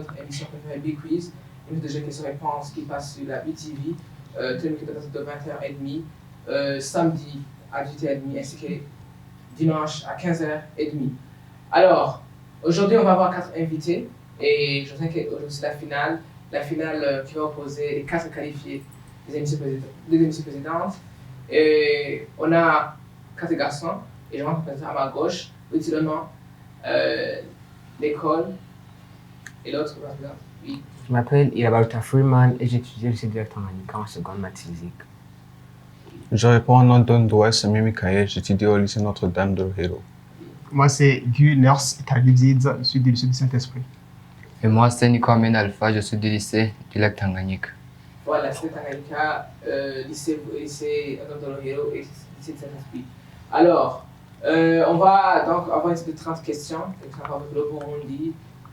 notre émission préférée Big Quiz, une de jeux questions-réponses qui passe sur la BTV, tous les mercredis de 20h30, samedi à 18h30 ainsi que dimanche à 15h30. Alors, aujourd'hui on va avoir 4 invités et je sais qu'aujourd'hui c'est la finale qui va opposer les 4 qualifiés des émissions précédentes. Et on a 4 garçons et je vais vous présenter à ma gauche, utilement l'école et l'autre, oui. Je m'appelle Ilabaruta Freeman et j'étudie au lycée de Tanganyika en seconde maths physique. Je réponds au nom d'Ondouai Sami Mikaye, j'étudie au lycée Notre-Dame de Rohero. Moi, c'est Gu Nurse Talibzidza, je suis du lycée du Saint-Esprit. Et moi, c'est Nico Amen Alpha, je suis du lycée du lac Tanganyika. Voilà, lycée Tanganyika, lycée de Rohero et lycée du Saint-Esprit. Alors, on va donc avoir une série de 30 questions, donc ça va avec le Burundi,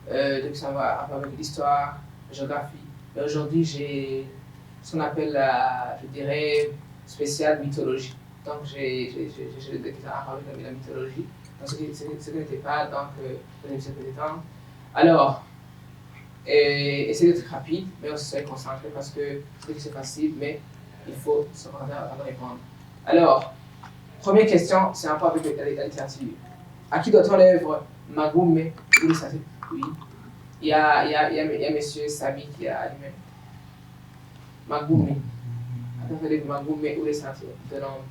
donc ça va avec l'histoire, la géographie. Mais aujourd'hui, j'ai ce qu'on appelle je dirais, spécial mythologie. Donc, j'ai des questions à parler de la mythologie, donc ce qui n'était pas dans l'émission précédente. Alors, essayez d'être rapide, mais aussi soyez concentré parce que c'est facile, mais il faut se concentrer avant de répondre. Alors, première question, c'est un peu avec la littérature. À qui doit-on l'œuvre Magoume ou les Satés? Oui. Il y a monsieur Sami qui a animé. Magoume. Attends, l'œuvre Magoume ou les Satés de l'homme.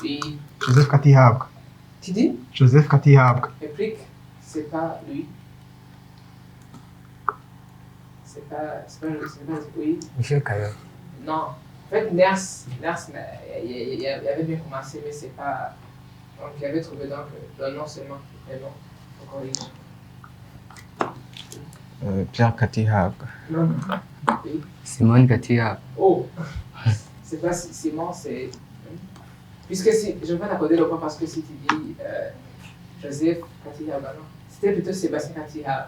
Oui. Joseph Katihab. Tu dis? Joseph Katihab. Réplique, c'est pas lui. C'est pas oui. Michel Caillot. Non. En fait, Ners, il avait bien commencé, mais c'est pas. Donc, il avait trouvé donc le nom seulement. Mais bon, on corrige. Pierre Katihab. Non. Oui. Simone Katia. Oh! C'est pas Simon, c'est. Puisque si. Je ne vais pas t'accorder le point parce que si tu dis Joseph Katihab, non. C'était plutôt Sébastien Katihab.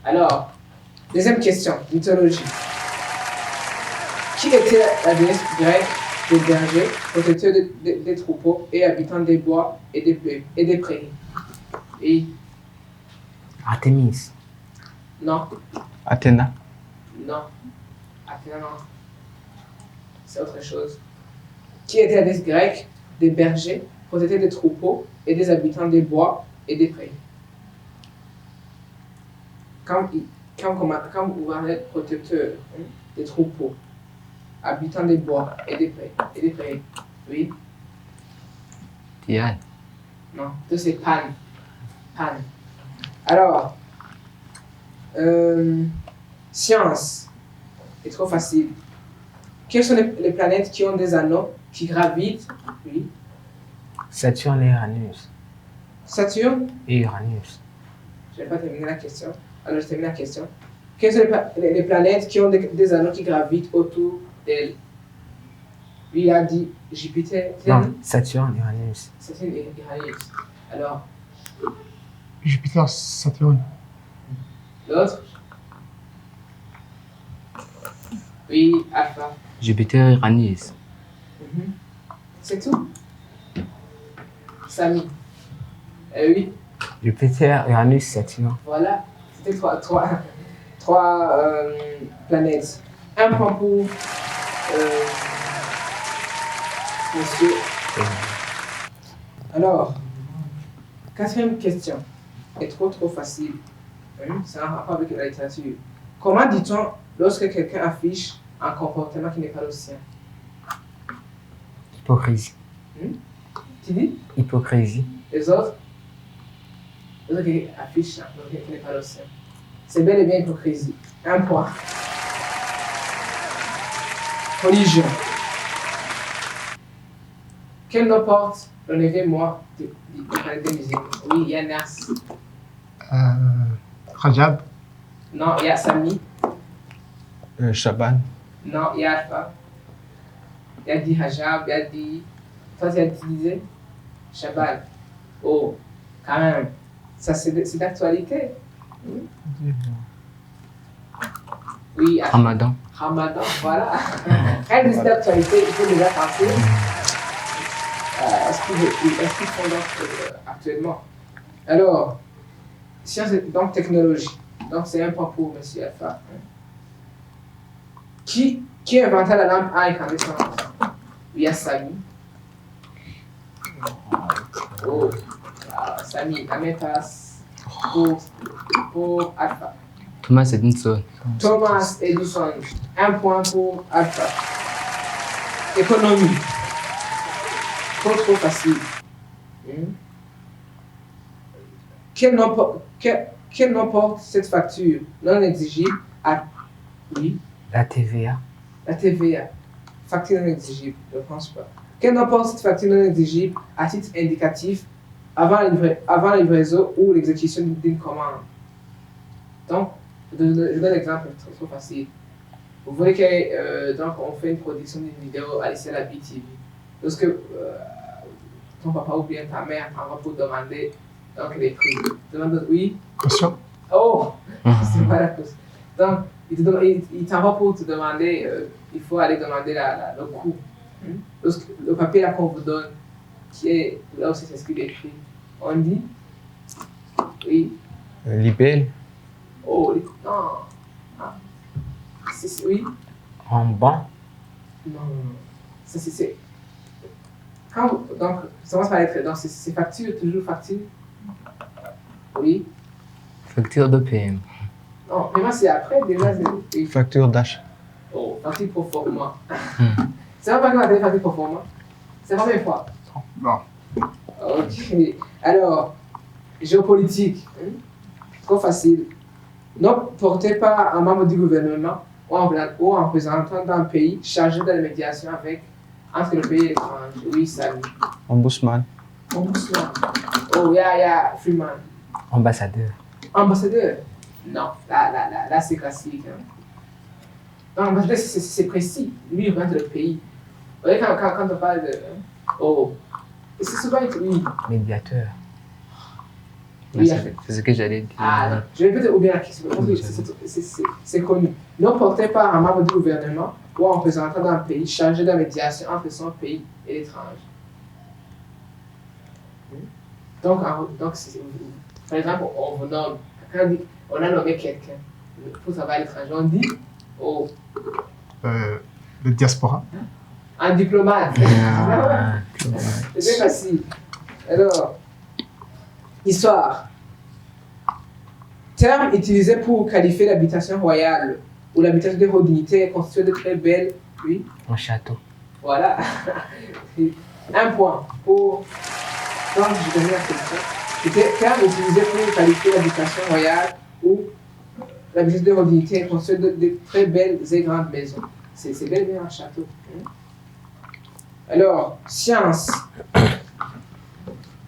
Alors, deuxième question, mythologie. Qui était la déesse grecque des bergers, protecteur des troupeaux et habitant des bois et des prairies? Et Artemis. non, Athéna. non. Athéna, non. C'est autre chose. Qui était la déesse grecque des bergers, protecteur des troupeaux et des habitants des bois et des prairies? Quand vous parlez protecteur des troupeaux, habitant des bois et des prairies, oui? Diane. Non, tout c'est Pan. Pan. Alors, science, c'est trop facile. Quelles sont les planètes qui ont des anneaux qui gravitent? Oui. Saturne et Uranus. Saturne? Et Uranus. Je n'ai pas terminé la question. Alors, je termine la question. Quelles sont les planètes qui ont des anneaux qui gravitent autour d'elles? Lui, il a dit Jupiter. Non, Saturne et Uranus. Saturne et Uranus. Alors, Jupiter, Saturne. l'autre? Oui, Alpha. Jupiter Uranus. C'est tout? Samy. Oui. Jupiter, Uranus, Saturne. Voilà. C'était trois planètes. Un point pour monsieur. Alors, quatrième question est trop facile. C'est un rapport avec la littérature. Comment dit-on lorsque quelqu'un affiche un comportement qui n'est pas le sien? Hypocrisie. Tu dis? Hypocrisie. Les autres? Les autres qui affichent un comportement qui n'est pas le sien. C'est bel et bien hypocrisie. Un point. Religion. Quel nom porte le neveu moi du planète musulman? Oui, il y a Nas. Rajab. Non, il y a Sami. Shaban. Non, il y a Alpha. Il y a dit Hajab, il y a dit. Toi, tu as utilisé Shabal. Oh, quand même. Ça, c'est d'actualité. Oui, Ramadan. Ramadan, voilà. Rien de d'actualité, il faut déjà penser. Est-ce qu'ils font donc actuellement? Alors, Science, donc technologie. Donc c'est un point pour M. Alpha. Qui inventa la lampe à incandescence? Il y a Samy. Oh, Samy, la même passe pour Alpha. Thomas Edison. Thomas Edison, un point pour Alpha. Économie. Trop facile. Quel nom porte cette facture non exigible à... Oui, La TVA. la TVA. Facture non exigible, je ne pense pas. Quel nom porte cette facture non exigible à titre indicatif avant la livraison ou l'exécution d'une commande? Donc, je donne l'exemple trop facile. Vous voyez que donc on fait une production d'une vidéo à l'essai de la BTV. Lorsque ton papa ou bien ta mère t'envoie pour demander donc les prix. Demande oui. Question. Oh, c'est pas la question. Donc, il t'envoie pour te demander, il faut aller demander le coût. Lorsque le papier là qu'on vous donne, qui est là où c'est inscrit les prix, on dit oui. Libelle. Oh, non. Ah. Oui. En banc. Non. Ça, c'est. Donc, ça commence par lettre. Donc, c'est facture, toujours facture. Oui. Facture de PM. Non, mais moi, c'est après, déjà, oui. Facture d'achat. Oh, facture pro forma. C'est pas qu'on a fait facture pro forma. C'est la première fois. Bon. Ok. Alors, géopolitique. Trop facile. Non porté par un membre du gouvernement ou un représentant d'un pays chargé de la médiation entre le pays et l'étranger. Oui, Samy. Ombudsman. Ombudsman. Oh, yeah, Freeman. Ambassadeur. Ambassadeur. Non, là c'est classique. Non, ambassadeur, c'est précis. Lui, il représente le pays. Vous voyez, quand on parle de. Oh. C'est souvent. Oui. Médiateur. Oui, C'est ce que j'allais dire. Ah, non. Je vais peut-être oublier la question. C'est connu. Non porté par un membre du gouvernement ou un représentant d'un pays chargé de la médiation entre son pays et l'étranger. Donc, par exemple, on vous nomme, on a nommé quelqu'un pour travailler à l'étranger, on dit oh, Le diaspora. un diplomate. C'est très facile. Alors, histoire. Terme utilisé pour qualifier l'habitation royale ou l'habitation de haute dignité constituée de très belles. Oui. Un château. Voilà. Un point pour. Donc, je donne la question. C'était terme utilisé pour qualifier l'habitation royale ou l'habitation de haute dignité constituée de très belles et grandes maisons. C'est bel et bien un château. Alors, science.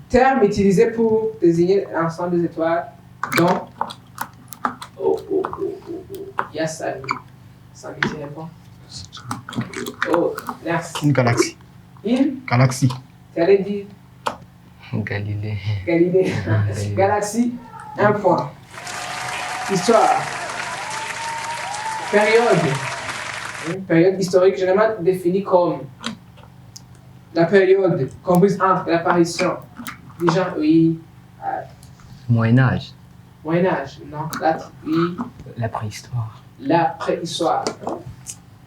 Terme utilisé pour désigner l'ensemble des étoiles dont. Il y a Samy. Samy, tu réponds. Oh, merci. Une galaxie. Une Galaxie. Tu allais dire Galilée. Galilée. Galaxie, un point. Histoire. Période. Une période historique généralement définie comme la période comprise entre l'apparition des gens, oui. Moyen-Âge. Moyen-Âge, non. Oui. La préhistoire. La préhistoire.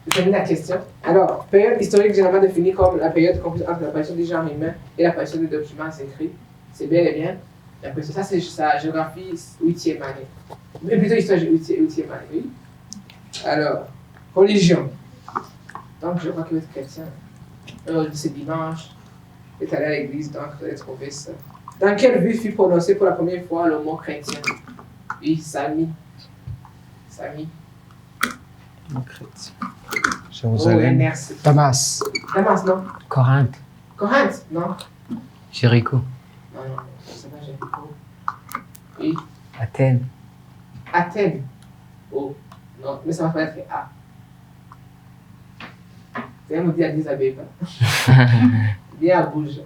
Je termine la question. Alors, période historique généralement définie comme la période comprise entre l'apparition des genres humains et l'apparition des documents écrits. C'est bel et bien. L'apparition, ça c'est sa géographie 8e année. Mais plutôt histoire 8e année, oui. Alors, religion. Donc, je crois que vous êtes chrétien. C'est dimanche. Vous êtes allé à l'église, donc vous allez trouver ça. Dans quelle ville fut prononcé pour la première fois le mot chrétien? Oui, Samy. Samy. Chrétien. Jérusalem. Oh, merci. Damas. Damas, non? Corinthe. Corinthe, non? Jéricho. Non, c'est pas Jéricho. Oui. Athènes. Athènes. Oh, non, mais ça va pas être A. C'est un mot dit Addis Abeba. Bien à bouge.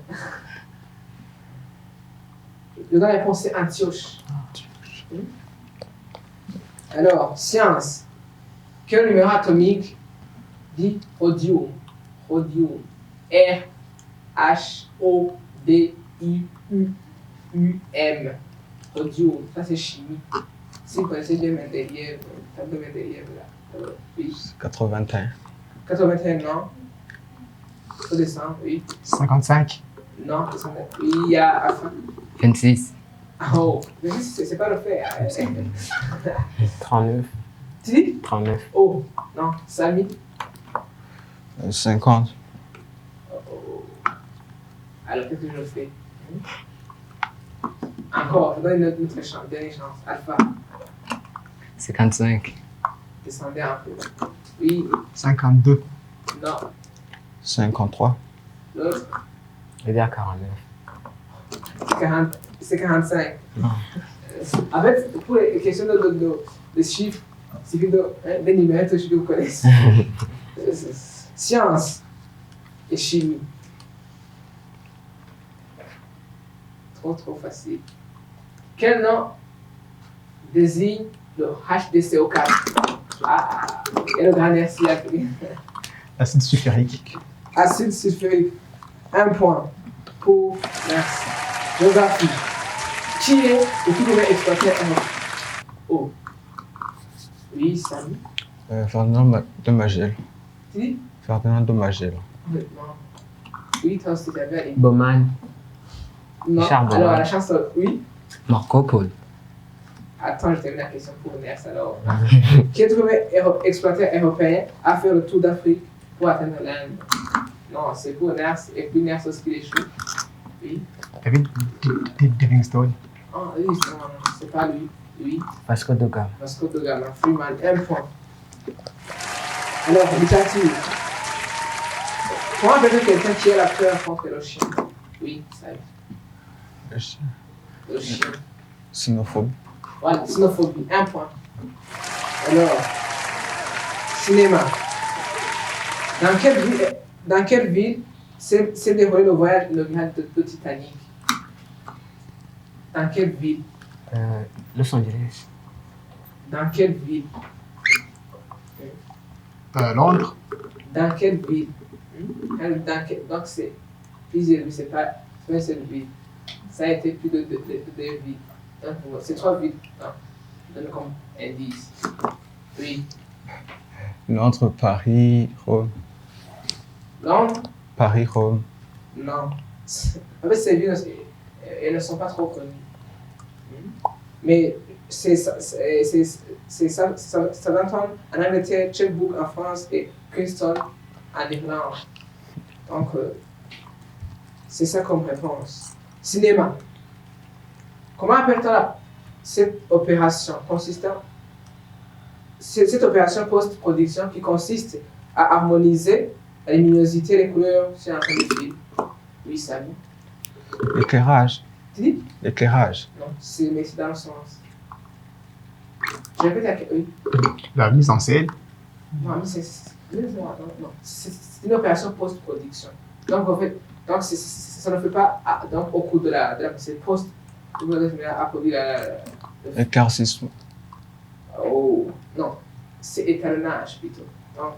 Je dois répondre, c'est Antioche. Alors, science. Quel numéro atomique dit rhodium? Rhodium. R-H-O-D-I-U-M. Audio, ça c'est chimie. Si vous connaissez bien Mendeleïev, tableau Mendeleïev là. Oui. 81. 81, non. Faut descendre, oui. 55. Non, descendre. Oui, il y a à fin. 26. Oh, mais c'est pas le fait. 39. Tu dis? 39. Oh, non, Samy. 50. Oh. Alors, qu'est-ce que je fais? Encore, je donne une autre chance, dernière chance. Alpha, 55. descendez un peu. Oui, 52. non, 53. l'autre, Je vais dire 49. c'est 45. Non. En fait, pour les questions de chiffres, c'est que des numéros que vous connaissez. Science et chimie. Trop facile. Quel nom désigne le HDCO4? Et le grand merci à lui. Acide sulfurique. Acide sulfurique. 1 point pour merci. Géographie. Qui est le plus mauvais exploiteur en Europe? Oh. Oui, Samy. Ferdinand de Magel. Tu dis? Ferdinand de Magel. Non. Oui, toi aussi, tu avais allé. Bowman. Non. Richard Bowman. Alors, la chance, oui. Marco Polo. Attends, je termine la question pour Ners alors. Qui est le premier exploiteur européen à faire le tour d'Afrique pour atteindre l'Inde? Non, c'est pour Ners et puis Ners aussi qui échoue. Oui. David Livingstone. Ah oui, non, c'est pas lui. Oui. Vasco da Gama. Vasco da Gama, Freeman, 1 point. Alors, littérature. Comment appelle quelqu'un qui est la peur contre le chien? Oui, ça y est. Le chien. Sinophobe. Voilà, cynophobie, 1 point. Alors, cinéma. Dans quelle ville s'est déroulé le voyage de Titanic? Dans quelle ville? Los Angeles. Dans quelle ville? Londres. Dans quelle ville? Donc c'est plusieurs villes, c'est pas une seule ville. Ça a été plus de 2 villes. Donc c'est 3 villes. Je donne comme indice. Oui. Londres, Paris, Rome. Londres? Paris, Rome. Non. En fait, ces villes, elles ne sont pas trop connues. Mais c'est Southampton en Angleterre, Chelmsford en France et Kingston en Irlande. Donc, c'est ça comme réponse. Cinéma. Comment appelle-t-on cette opération consistant? Cette opération post-production qui consiste à harmoniser la luminosité et les couleurs sur un film. Oui, ça va. L'éclairage. Tu dis? L'éclairage. Non, mais c'est dans le sens. Je répète à oui. La mise en scène. Non, mais c'est une opération post-production. Donc, en fait, ça ne fait pas donc, au cours de la c'est post à produire Éclaircissement. Oh, non, c'est étalonnage plutôt. Donc,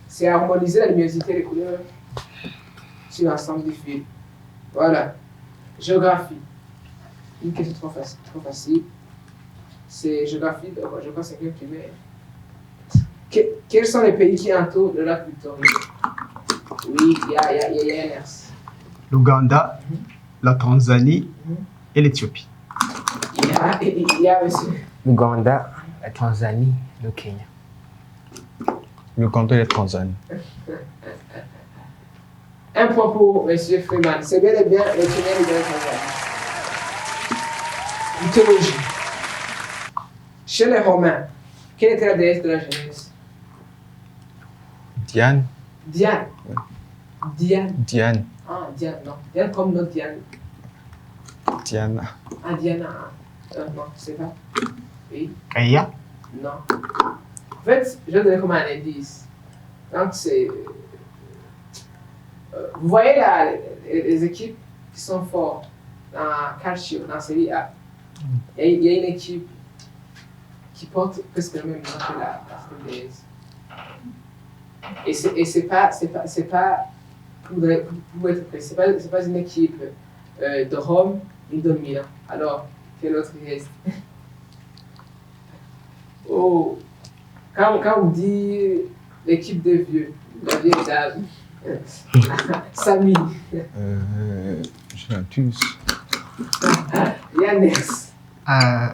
c'est harmoniser la luminosité et les couleurs sur l'ensemble du film. Voilà. Géographie. Une question trop facile. C'est géographie, je pense que c'est primaire. Quels sont les pays qui entourent le lac Victoria? Oui, il y a un merci. L'Ouganda, la Tanzanie et l'Éthiopie. Il y a monsieur. L'Ouganda, la Tanzanie, le Kenya. Le canton de Tanzanie. 1 point pour M. Freeman. C'est bel et bien le tunnel de la Tanzanie. Mythologie. Chez les Romains, quelle était la déesse de la jeunesse? Diane. Diane. Ouais. Diane. Diane. Ah, Diane, non. Diane comme notre Diane. Diana. Ah, Diana. Non, c'est pas. Oui. Kaya. Non. En fait, je vais donner comme un indice. Donc, c'est. Vous voyez là, les équipes qui sont fortes dans Calcio, dans Série A. Il y a une équipe qui porte presque le même nom que la Série. Et c'est pas pour être prêt, c'est pas une équipe de Rome ni de Milan. Alors, Quel autre geste? Oh, quand on dit l'équipe des vieux, la vieille dame, Samy, Juventus. Yannès. Euh,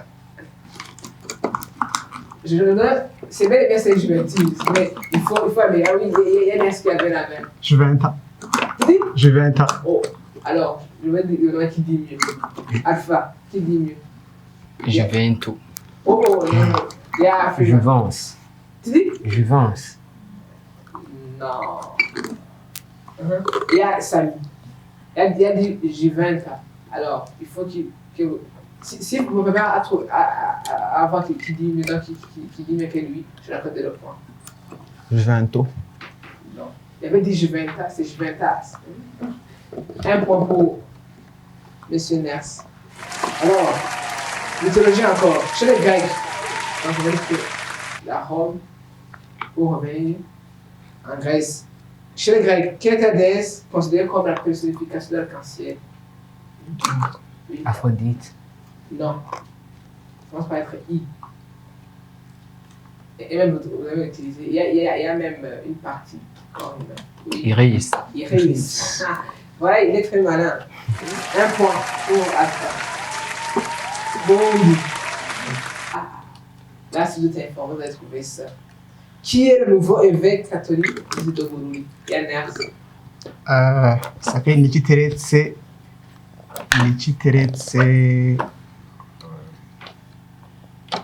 Je le donne, c'est bel et bien c'est Juventus, mais il faut améliorer. Ah oui, Yannès qui avait la main. Juventus. Tu dis? Juventus. Oh, alors, je vais dire le nom qui dit mieux. Alpha, qui dit mieux? Juventus. Oh, non, non. Il y a Afrique. Juvence. Tu dis? Juvence. Non. Il y a Samy. Il y a du Juventus. Alors, il faut que si vous me permettez avant qu'il dit mieux que lui, je l'accorde le point. Juventus. Non. Il y avait dit Juventus, c'est Juventus. Un point pour M. Ners. Alors, mythologie encore. Chez les Grecs, donc on va dire que la Rome, pour revenir en Grèce. Chez les Grecs, quelle était la déesse considérée comme la personnification de l'arc-en-ciel? Oui. Aphrodite. Non. Ça commence par être I. Et même, vous avez utilisé. Il y a même une partie. Oui. Iris. Iris. Voilà, il est très malin. Un point pour Alpha. Bon. Ah. Là, si vous êtes informé, vous allez trouver ça. Qui est le nouveau évêque catholique de Dogoruli? Yanners. Ça fait Nichiteretse.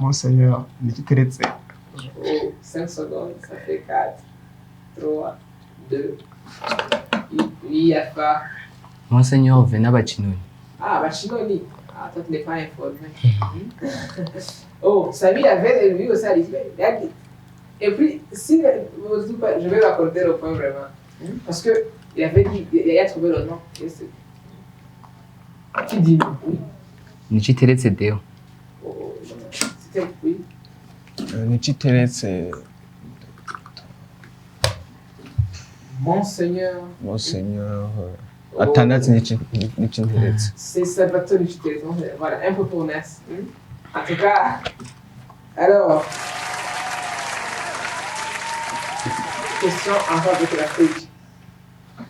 Monseigneur Nichiteretse. Oh, 5 secondes, ça fait 4, 3, 2, oui, Alpha. Monseigneur Venabachinoni. Ah, Bachinoni. Ah, toi, tu n'es pas informé. Oh, Samy avait lui aussi à l'Israël. Et puis, si je vais l'accorder le point vraiment. Parce qu'il avait dit, il a trouvé le nom. Qui dit oui? Nichiteretse Deo. Oh, c'était oui. Nichiteretse. Monseigneur. Monseigneur. Oh. Athanas Nichiteretse. C'est Salvatore Nichiteretse. Voilà, un peu pour Ness. En tout cas, alors, question en rapport avec l'Afrique.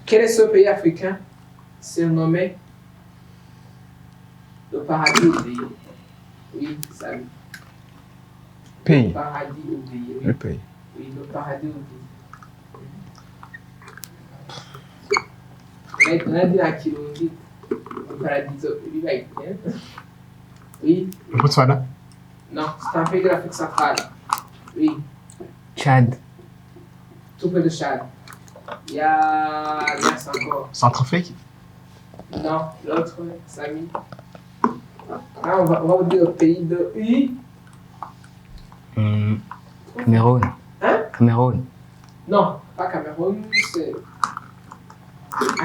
Quel est ce pays africain surnommé le paradis oublié? Oui, salut. Pays. Le paradis oublié. Oui, Le pays. oui, le paradis oublié. On a dit la Kirundi, le paradis oublié. Oui, Le Botswana. non, c'est un pays de l'Afrique centrale. Oui, Tchad. tout près de Chad. Il y a Ness encore. Centrafrique. Non, l'autre, Samy. Ah, on va vous dire le pays de I. Cameroun. Hein? Cameroun. Non, pas Cameroun, c'est.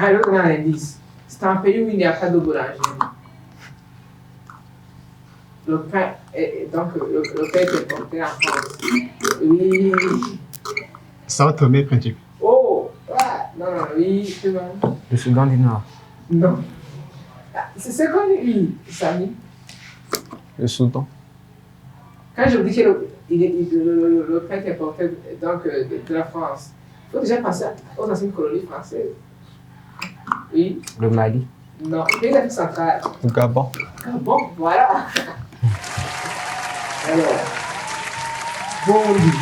Ah, l'autre, on a un indice. C'est un pays où il n'y a pas de boulanger. Le pain donc le pain est importé en France. Oui. Sao Tomé et Principe. Oh! Ah, non, non, oui, c'est bon. Le Soudan du Nord. Non. Ah, c'est quoi oui, Samy? Le Soudan. Quand je vous dis que le pain est importé donc, de la France, il faut déjà penser aux anciennes colonies françaises. Oui. Le Mali. Non, pays d'Afrique centrale. Le Gabon. Ah bon, voilà. Alors, Bondy.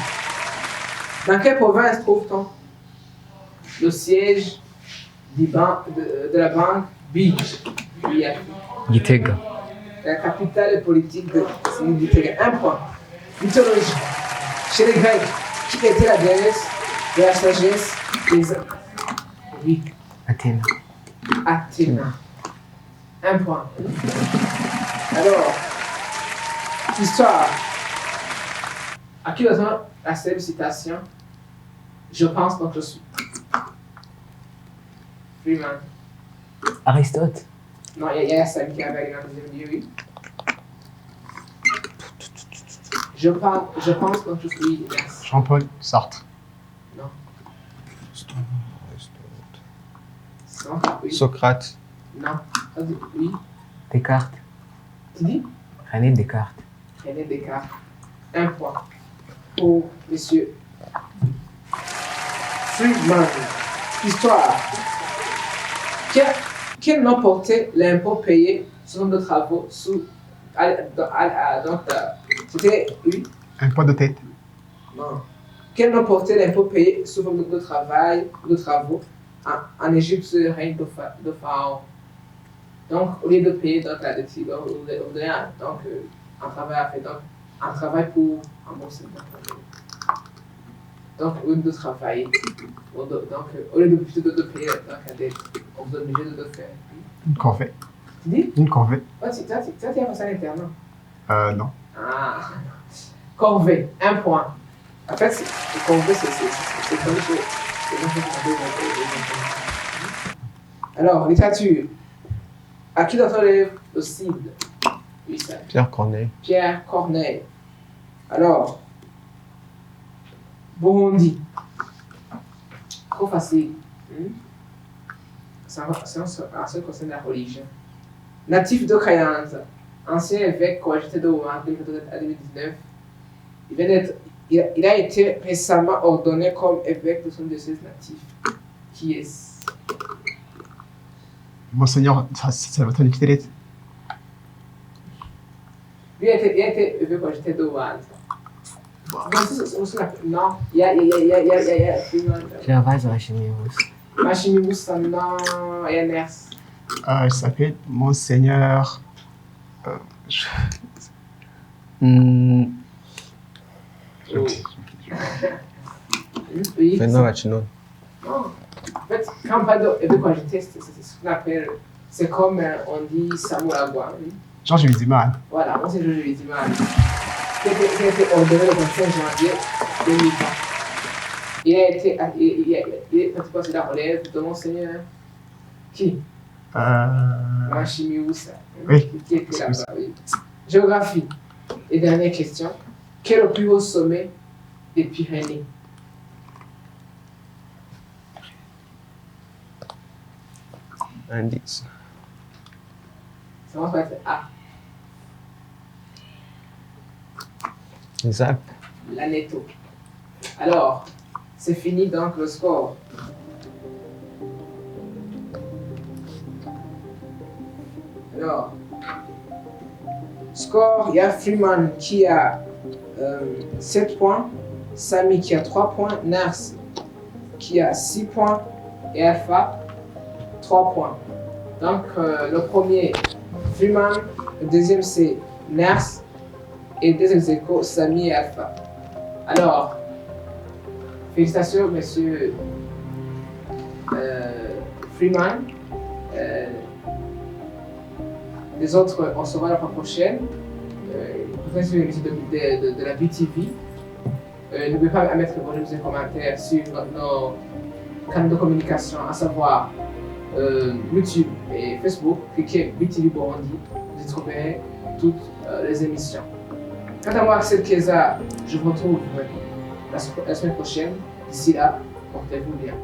Dans quelle province trouve-t-on le siège de la banque Beach? Oui, Gitega. la capitale politique de Gitega. Un point. Mythologie. Chez les Grecs, qui était la déesse de la sagesse des... Oui, Athéna. Athéna. Un point. Alors, histoire. À qui doit-on la célèbre citation? Je pense donc je suis. Freeman. Aristote. Non, il y a Sam qui avait dans le deuxième lieu, oui. Je pense donc je suis. Yes. Jean-Paul Sartre. Non. Oui. Socrate. Non. Oui. Descartes. Tu dis? René Descartes. René Descartes. 1 point pour monsieur Friedman. Histoire. Quel nom portait l'impôt payé sur nos travaux sous. C'était lui? Un point de tête. Non. Quel nom portait l'impôt payé sur nos travaux en Égypte sous le règne de Pharaon? Donc, au lieu de payer donc, la dette, on donnait un travail à faire. Donc, un travail pour un bon seigneur. Donc, au lieu de travailler, au lieu de payer la dette, on vous obligé de le faire. Une corvée. Tu dis? Une corvée. Ouais, tu as fait à l'interne. Non. Ah. Corvée, 1 point. En fait, corvée, c'est comme chose. Alors, littérature. À qui d'entre les possible? Oui, ça. Pierre Corneille. Pierre Corneille. Alors, Burundi. Trop facile. Ça concerne la religion. Natif de Kayanza, ancien évêque coadjuteur de Ouman 2014 à 2019. Il a été récemment ordonné comme évêque de son diocèse natif. Qui est-ce? Monseigneur Salvatore Piterete. Lui a été évêque coadjuteur de Ouman. Non, il y a. Gervais Rachimius. Machimimus, non, il y a Ners. Il s'appelle Monseigneur. Oui. Fernand Rachino. Non. En fait, quand on parle de coadjuteur, c'est ce qu'on appelle. C'est comme on dit Samouragua. Oui. Georges Wiziman. Voilà, moi c'est Georges Wiziman. Qui a été ordonné le 25 janvier 2020. Il est passé la relève de Monseigneur. Qui? Machimiusa. Oui. Qui était là-bas, oui. Géographie. Et dernière question. Quel est le plus haut sommet des Pyrénées? Indice. Ça commence par être A. Les Alpes. L'Aneto. Alors, c'est fini donc le score. Alors, score, il y a Freeman qui a 7 points, Samy qui a 3 points, Nars qui a 6 points et Alpha 3 points. Donc, le premier, Freeman, le deuxième c'est Nars et le deuxième échos, Samy et Alpha. Alors, félicitations, monsieur Freeman. Les autres, on se voit la fois prochaine. Vous êtes sur l'émission de la BTV. N'oubliez pas à mettre vos commentaires sur nos canaux de communication, à savoir YouTube et Facebook. Cliquez BTV Burundi, vous y trouverez toutes les émissions. Quant à moi, Axel Keza, je vous retrouve la semaine prochaine. D'ici là, portez-vous bien.